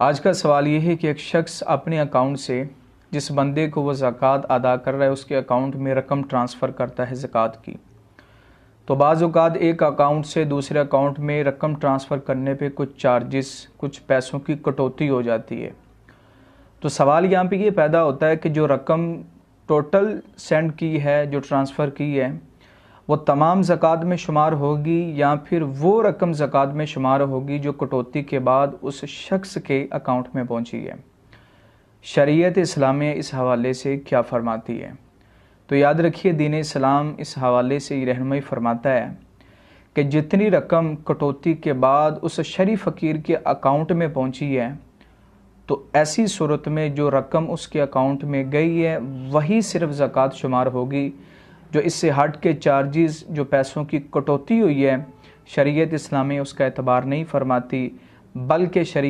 आज का सवाल ये है कि एक शख्स अपने अकाउंट से जिस बंदे को वो ज़कात अदा कर रहा है उसके अकाउंट में रकम ट्रांसफ़र करता है ज़कात की। तो बाज़ औक़ात एक अकाउंट से दूसरे अकाउंट में रकम ट्रांसफ़र करने पे कुछ चार्जेस, कुछ पैसों की कटौती हो जाती है। तो सवाल यहाँ पे ये पैदा होता है कि जो रकम टोटल सेंड की है, जो ट्रांसफ़र की है, वो तमाम ज़कात में शुमार होगी या फिर वो रकम ज़कात में शुमार होगी जो कटौती के बाद उस शख्स के अकाउंट में पहुंची है। शरीयत इस्लामिया इस हवाले से क्या फरमाती है? तो याद रखिए, दीन इस्लाम इस हवाले से रहनुमाई फरमाता है कि जितनी रकम कटौती के बाद उस शरीफ फ़कीर के अकाउंट में पहुंची है, तो ऐसी सूरत में जो रकम उसके अकाउंट में गई है वही सिर्फ ज़कात शुमार होगी। जो इससे हट के चार्जेस, जो पैसों की कटौती हुई है, शरीयत इस्लामी उसका एतबार नहीं फरमाती, बल्कि शरीयत